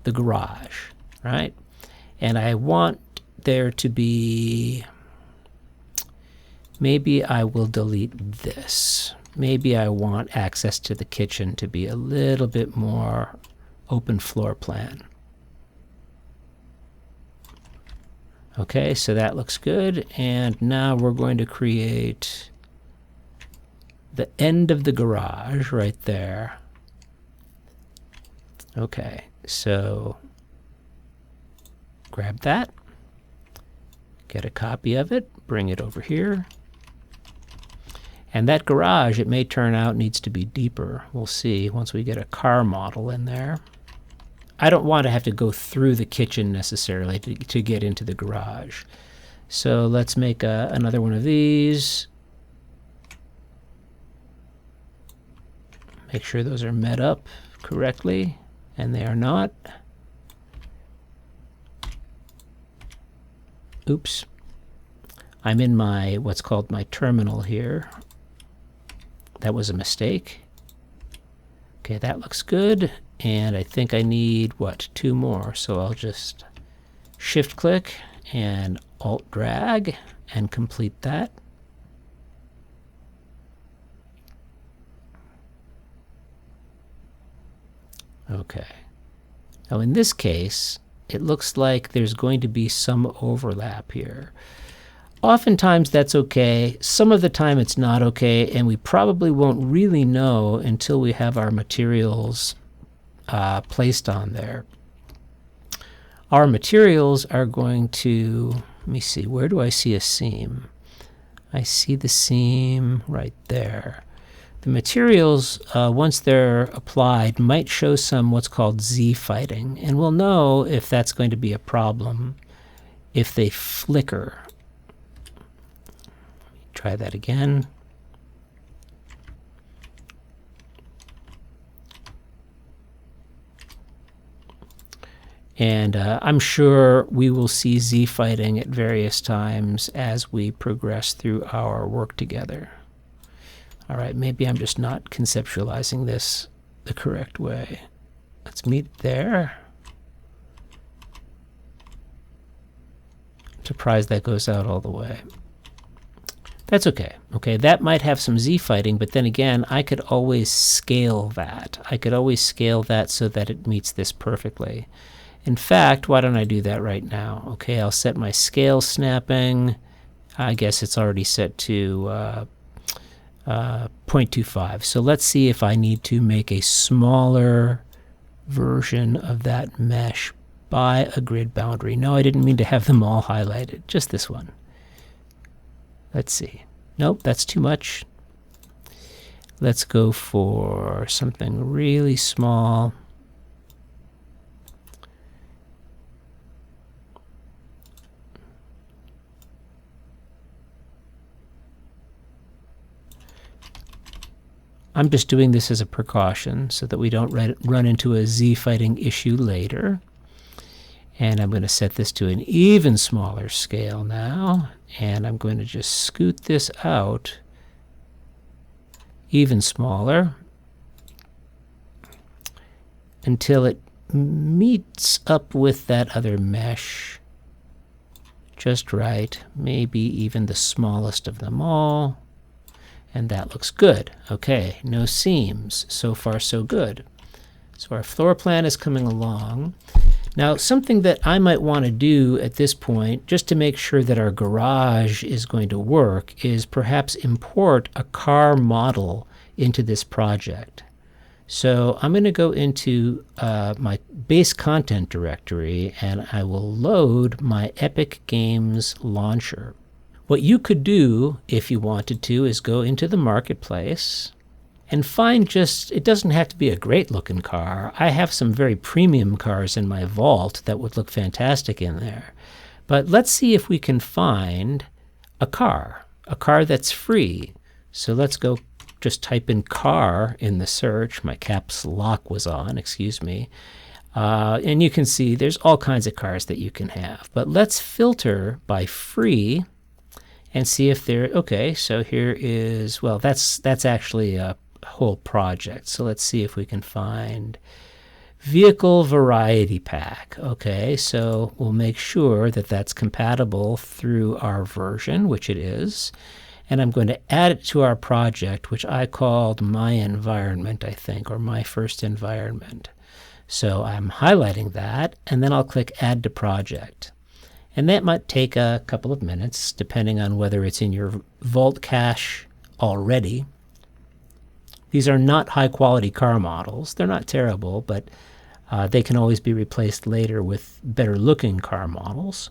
the garage, right? And I want there to be, maybe I will delete this. Maybe I want access to the kitchen to be a little bit more open floor plan. Okay, so that looks good. And now we're going to create the end of the garage right there. Okay, so grab that, get a copy of it, bring it over here. And that garage, it may turn out, needs to be deeper. We'll see once we get a car model in there. I don't want to have to go through the kitchen necessarily to get into the garage. So let's make another one of these. Make sure those are met up correctly, and they are not. Oops. I'm in my what's called my terminal here. That was a mistake. Okay, that looks good. And I think I need, what, 2 more. So I'll just shift click and alt drag and complete that. Okay. Now in this case, it looks like there's going to be some overlap here. Oftentimes that's okay. Some of the time it's not okay, and we probably won't really know until we have our materials placed on there. Our materials are going to, let me see, where do I see a seam? I see the seam right there. The materials, once they're applied, might show some what's called Z-fighting, and we'll know if that's going to be a problem if they flicker. Try that again. And I'm sure we will see Z-fighting at various times as we progress through our work together. All right, maybe I'm just not conceptualizing this the correct way. Let's meet there. I'm surprised that goes out all the way. That's okay. Okay, that might have some Z-fighting, but then again, I could always scale that. I could always scale that so that it meets this perfectly. In fact, why don't I do that right now? Okay, I'll set my scale snapping. I guess it's already set to 0.25. So let's see if I need to make a smaller version of that mesh by a grid boundary. No, I didn't mean to have them all highlighted, just this one. Let's see. Nope, that's too much. Let's go for something really small. I'm just doing this as a precaution so that we don't run into a Z-fighting issue later. And I'm going to set this to an even smaller scale now. And I'm going to just scoot this out even smaller until it meets up with that other mesh just right. Maybe even the smallest of them all. And that looks good. Okay, no seams. So far, so good. So our floor plan is coming along. Now, something that I might want to do at this point, just to make sure that our garage is going to work, is perhaps import a car model into this project. So I'm going to go into my base content directory, and I will load my Epic Games launcher. What you could do, if you wanted to, is go into the marketplace and find just, it doesn't have to be a great looking car. I have some very premium cars in my vault that would look fantastic in there. But let's see if we can find a car that's free. So let's go just type in car in the search. My caps lock was on, excuse me. And you can see there's all kinds of cars that you can have. But let's filter by free and see if they're, okay, so here is, well, that's actually a whole project. So let's see if we can find vehicle variety pack. Okay, so we'll make sure that that's compatible through our version, which it is. And I'm going to add it to our project, which I called my environment, I think, or my first environment. So I'm highlighting that, and then I'll click add to project. And that might take a couple of minutes, depending on whether it's in your vault cache already. These are not high-quality car models. They're not terrible, but they can always be replaced later with better-looking car models.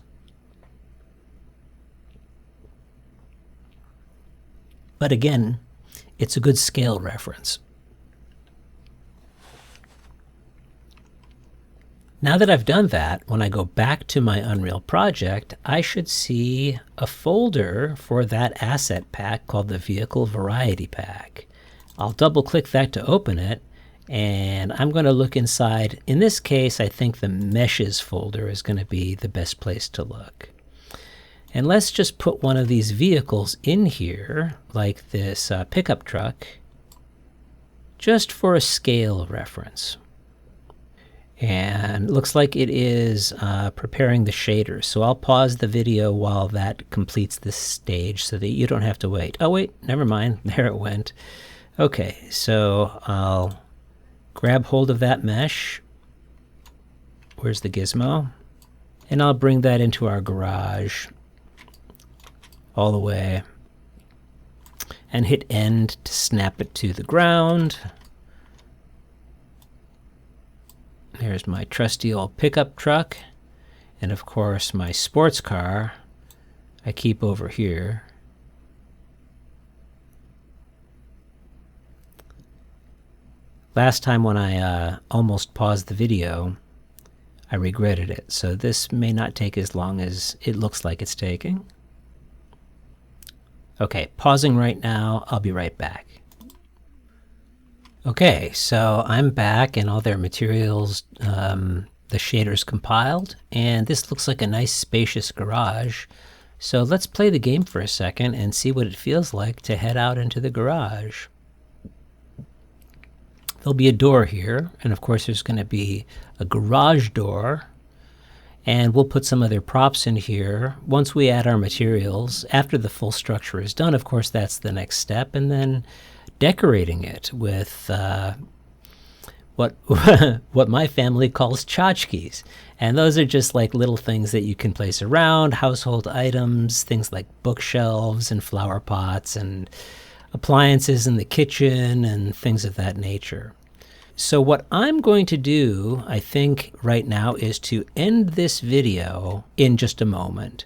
But again, it's a good scale reference. Now that I've done that, when I go back to my Unreal project, I should see a folder for that asset pack called the Vehicle Variety Pack. I'll double click that to open it, and I'm going to look inside. In this case, I think the Meshes folder is going to be the best place to look. And let's just put one of these vehicles in here, like this pickup truck, just for a scale reference. And it looks like it is preparing the shaders. So I'll pause the video while that completes this stage so that you don't have to wait. Oh wait, never mind. There it went. Okay, so I'll grab hold of that mesh. Where's the gizmo? And I'll bring that into our garage all the way and hit end to snap it to the ground. There's my trusty old pickup truck, and of course my sports car I keep over here. Last time when I almost paused the video, I regretted it, so this may not take as long as it looks like it's taking. Okay, pausing right now. I'll be right back. Okay, so I'm back and all their materials, the shaders compiled, and this looks like a nice spacious garage. So let's play the game for a second and see what it feels like to head out into the garage. There'll be a door here, and of course there's going to be a garage door, and we'll put some other props in here once we add our materials. After the full structure is done, of course, that's the next step, and then decorating it with what my family calls tchotchkes. And those are just like little things that you can place around, household items, things like bookshelves and flower pots and appliances in the kitchen and things of that nature. So what I'm going to do, I think right now, is to end this video in just a moment.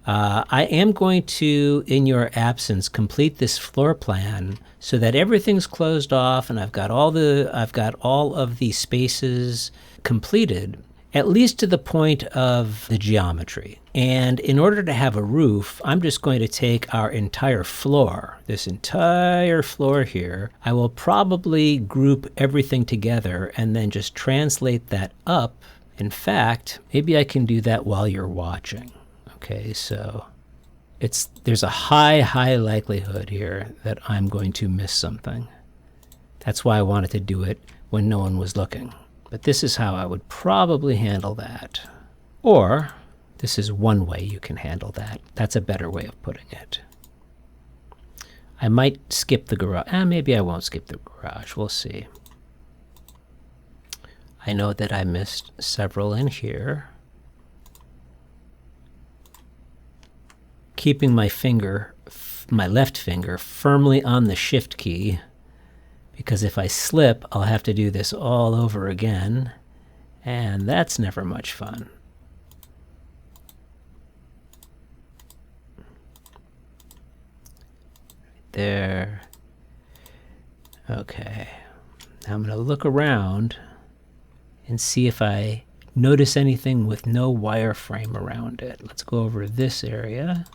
I am going to, in your absence, complete this floor plan so that everything's closed off and I've got all of the spaces completed, at least to the point of the geometry. And in order to have a roof, I'm just going to take our entire floor, this entire floor here. I will probably group everything together and then just translate that up. In fact, maybe I can do that while you're watching. Okay, so there's a high likelihood here that I'm going to miss something. That's why I wanted to do it when no one was looking. But this is how I would probably handle that. Or this is one way you can handle that. That's a better way of putting it. I might skip the garage. Maybe I won't skip the garage. We'll see. I know that I missed several in here. Keeping my left finger firmly on the shift key, because if I slip, I'll have to do this all over again, and that's never much fun. Right there. Okay. Now I'm going to look around and see if I notice anything with no wireframe around it. Let's go over this area.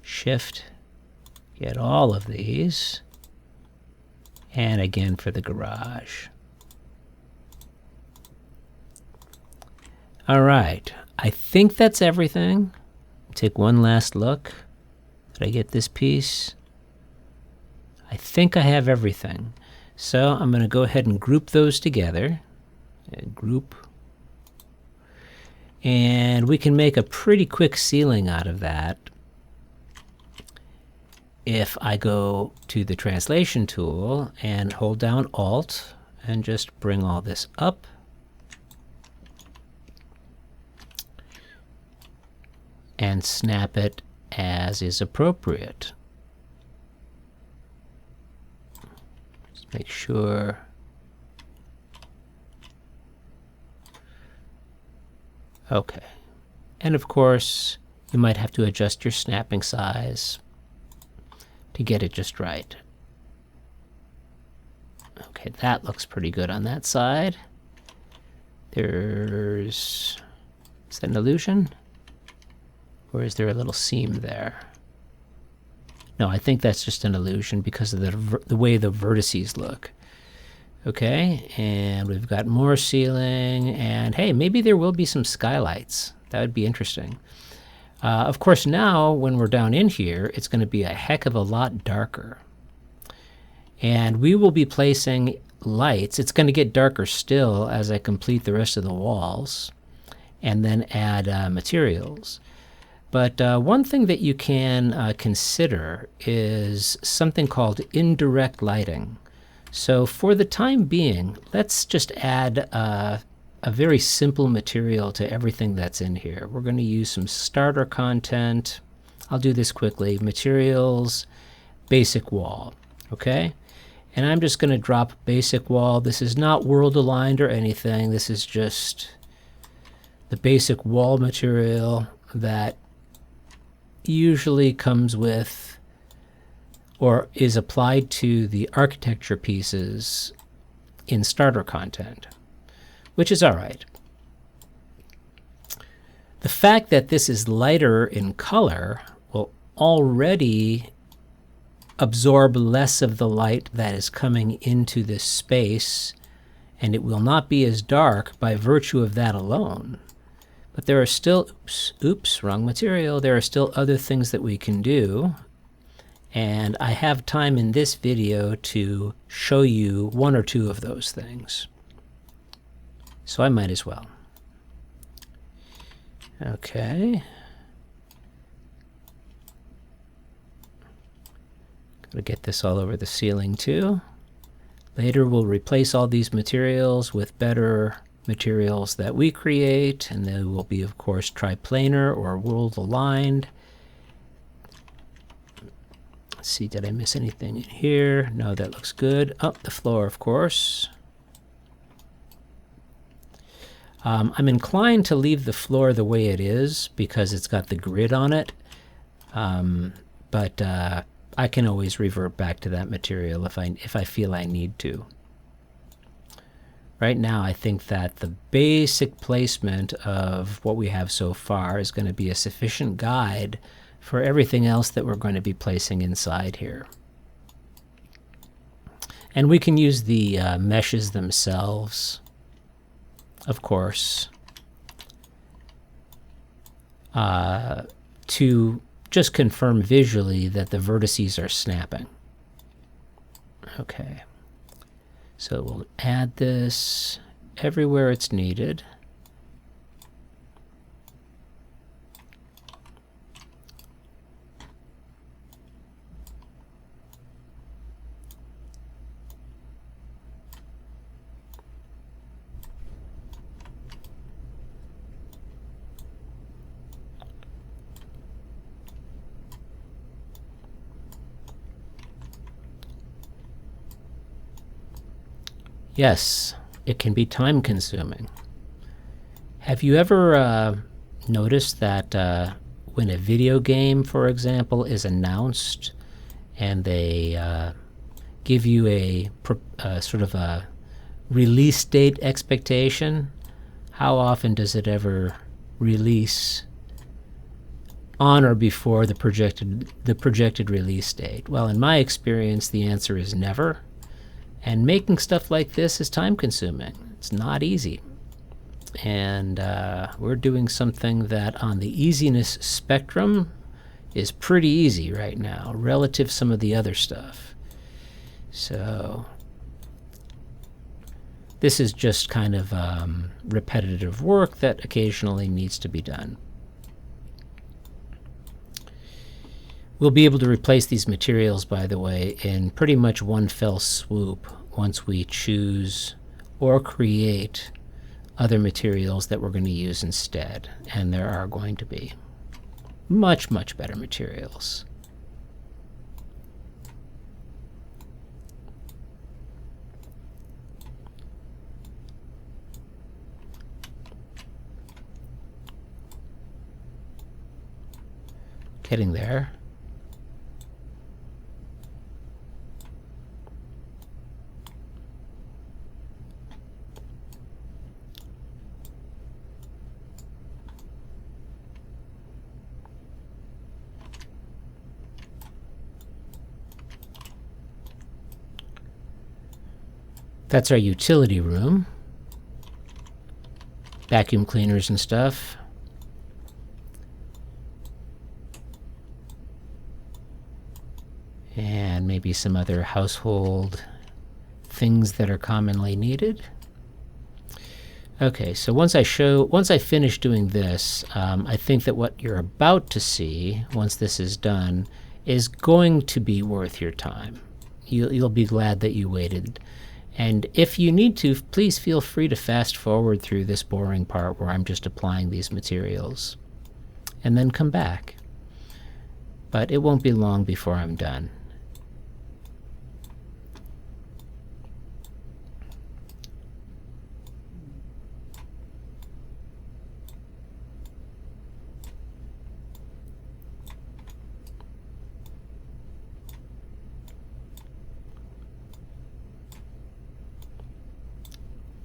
Shift, get all of these, and again for the garage. All right, I think that's everything. Take one last look. Did I get this piece? I think I have everything. So I'm going to go ahead and group those together. Group. And we can make a pretty quick ceiling out of that. If I go to the translation tool and hold down Alt and just bring all this up, and snap it as is appropriate. Just make sure. Okay. And of course, You might have to adjust your snapping size to get it just right. Okay, that looks pretty good on that side. Is that an illusion? Or is there a little seam there? No, I think that's just an illusion because of the way the vertices look. Okay, and we've got more ceiling, and hey, maybe there will be some skylights. That would be interesting. Of course, now when we're down in here, it's going to be a heck of a lot darker. And we will be placing lights. It's going to get darker still as I complete the rest of the walls and then add materials. But one thing that you can consider is something called indirect lighting. So for the time being, let's just add a very simple material to everything that's in here. We're going to use some starter content. I'll do this quickly. Materials, basic wall. Okay? And I'm just going to drop basic wall. This is not world aligned or anything. This is just the basic wall material that usually comes with or is applied to the architecture pieces in starter content, which is all right. The fact that this is lighter in color will already absorb less of the light that is coming into this space, and it will not be as dark by virtue of that alone. But there are still, oops, wrong material. There are still other things that we can do. And I have time in this video to show you one or two of those things. So I might as well. Okay. Gotta get this all over the ceiling too. Later we'll replace all these materials with better materials that we create, and they will be, of course, triplanar or world aligned. Let's see, did I miss anything in here? No, that looks good. Oh, the floor, of course. I'm inclined to leave the floor the way it is because it's got the grid on it, but I can always revert back to that material if I feel I need to. Right now, I think that the basic placement of what we have so far is going to be a sufficient guide for everything else that we're going to be placing inside here. And we can use the meshes themselves, of course, to just confirm visually that the vertices are snapping. Okay. So we'll add this everywhere it's needed. Yes, it can be time consuming. Have you ever noticed that when a video game, for example, is announced and they give you a sort of a release date expectation, how often does it ever release on or before the projected release date? Well, in my experience, the answer is never. And making stuff like this is time consuming. It's not easy. And we're doing something that on the easiness spectrum is pretty easy right now relative to some of the other stuff. So this is just kind of repetitive work that occasionally needs to be done. We'll be able to replace these materials, by the way, in pretty much one fell swoop once we choose or create other materials that we're going to use instead. And there are going to be much, much better materials. Getting there. That's our utility room. Vacuum cleaners and stuff. And maybe some other household things that are commonly needed. Okay, so once I finish doing this, I think that what you're about to see, once this is done, is going to be worth your time. You'll be glad that you waited. And if you need to, please feel free to fast forward through this boring part where I'm just applying these materials. And then come back. But it won't be long before I'm done.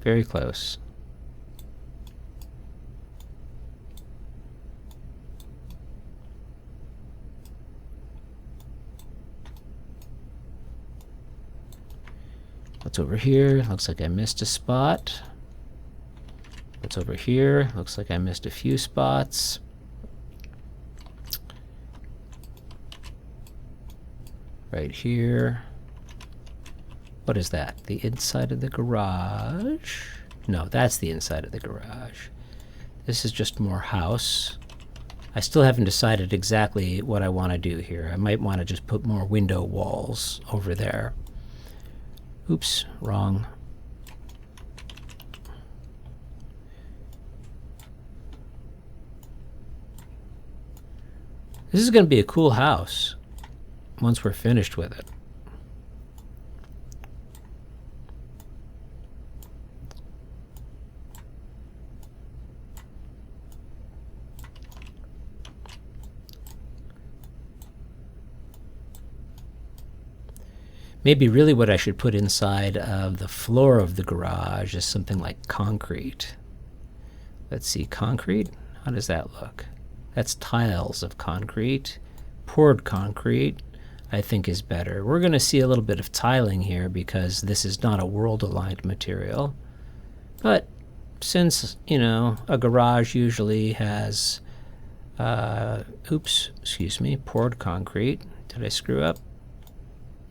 Very close. What's over here? Looks like I missed a spot. What's over here? Looks like I missed a few spots. Right here. What is that? The inside of the garage? No, that's the inside of the garage. This is just more house. I still haven't decided exactly what I want to do here. I might want to just put more window walls over there. Oops, wrong. This is going to be a cool house once we're finished with it. Maybe really what I should put inside of the floor of the garage is something like concrete. Let's see, concrete? How does that look? That's tiles of concrete. Poured concrete, I think, is better. We're going to see a little bit of tiling here because this is not a world-aligned material. But since, you know, a garage usually has, poured concrete. Did I screw up?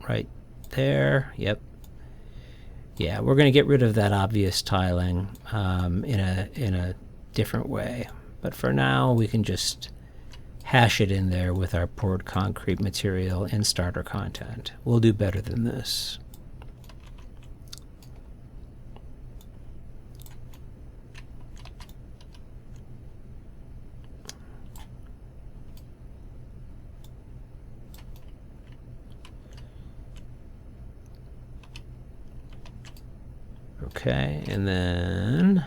Right there. Yep. Yeah, we're going to get rid of that obvious tiling in a different way. But for now, we can just hash it in there with our poured concrete material in starter content. We'll do better than this. Okay, and then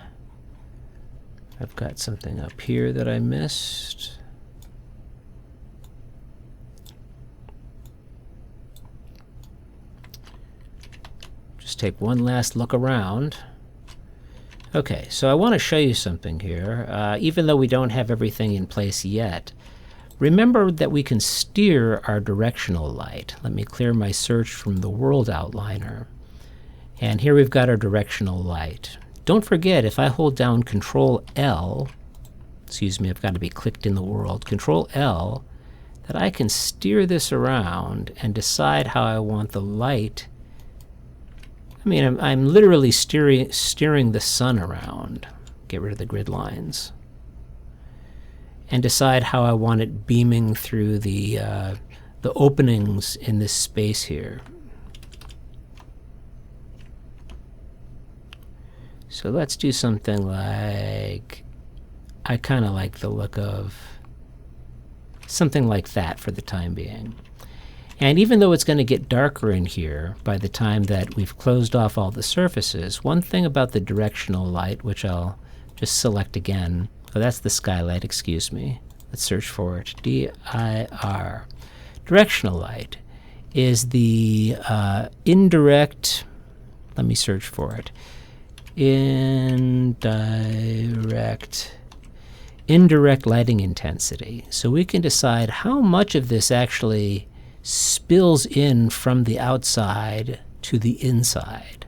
I've got something up here that I missed. Just take one last look around. Okay, so I want to show you something here. Even though we don't have everything in place yet, remember that we can steer our directional light. Let me clear my search from the world outliner. And here we've got our directional light. Don't forget, if I hold down Control L, excuse me, I've got to be clicked in the world, Control L, that I can steer this around and decide how I want the light. I mean, I'm literally steering the sun around. Get rid of the grid lines. And decide how I want it beaming through the openings in this space here. So let's do something like, I kind of like the look of something like that for the time being. And even though it's going to get darker in here by the time that we've closed off all the surfaces, one thing about the directional light, which I'll just select again, oh, that's the skylight, excuse me. Let's search for it. DIR. Directional light is the indirect, let me search for it. Indirect lighting intensity. So we can decide how much of this actually spills in from the outside to the inside.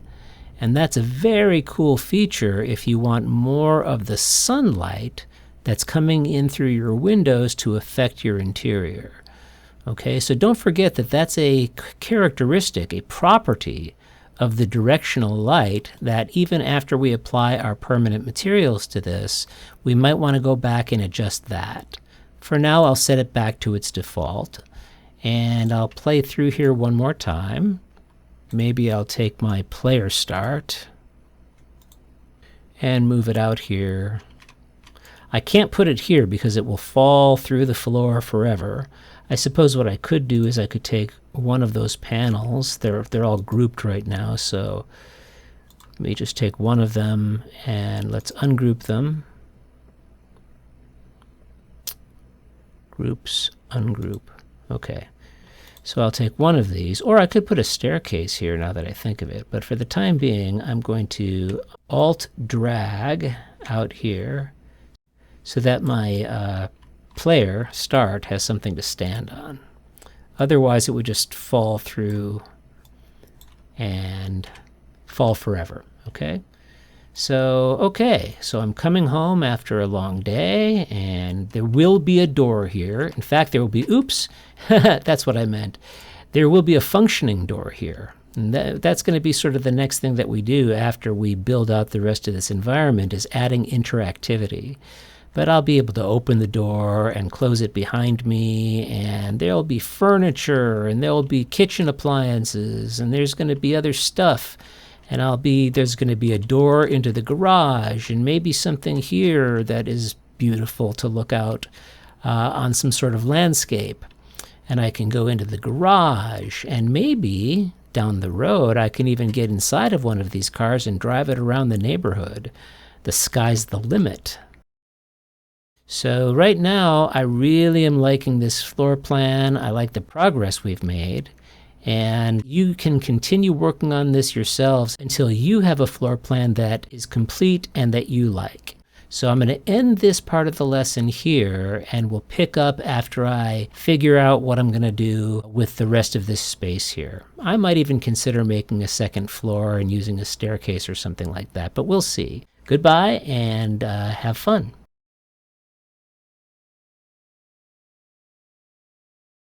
And that's a very cool feature if you want more of the sunlight that's coming in through your windows to affect your interior. Okay, so don't forget that that's a characteristic, a property of the directional light that even after we apply our permanent materials to this, we might want to go back and adjust that. For now, I'll set it back to its default, and I'll play through here one more time. Maybe I'll take my player start and move it out here. I can't put it here because it will fall through the floor forever. I suppose what I could do is I could take one of those panels. They're all grouped right now, so let me just take one of them and let's ungroup them. Groups, ungroup. Okay. So I'll take one of these, or I could put a staircase here now that I think of it. But for the time being, I'm going to Alt-drag out here so that my player start has something to stand on. Otherwise, it would just fall through and fall forever. Okay? So I'm coming home after a long day, and there will be a door here. In fact, there will be, oops, that's what I meant. There will be a functioning door here. And that's going to be sort of the next thing that we do after we build out the rest of this environment, is adding interactivity. But I'll be able to open the door and close it behind me, and there'll be furniture, and there'll be kitchen appliances, and there's going to be other stuff. And there's going to be a door into the garage, and maybe something here that is beautiful to look out on some sort of landscape. And I can go into the garage, and maybe down the road I can even get inside of one of these cars and drive it around the neighborhood. The sky's the limit. So right now, I really am liking this floor plan. I like the progress we've made. And you can continue working on this yourselves until you have a floor plan that is complete and that you like. So I'm going to end this part of the lesson here, and we'll pick up after I figure out what I'm going to do with the rest of this space here. I might even consider making a second floor and using a staircase or something like that, but we'll see. Goodbye, and have fun.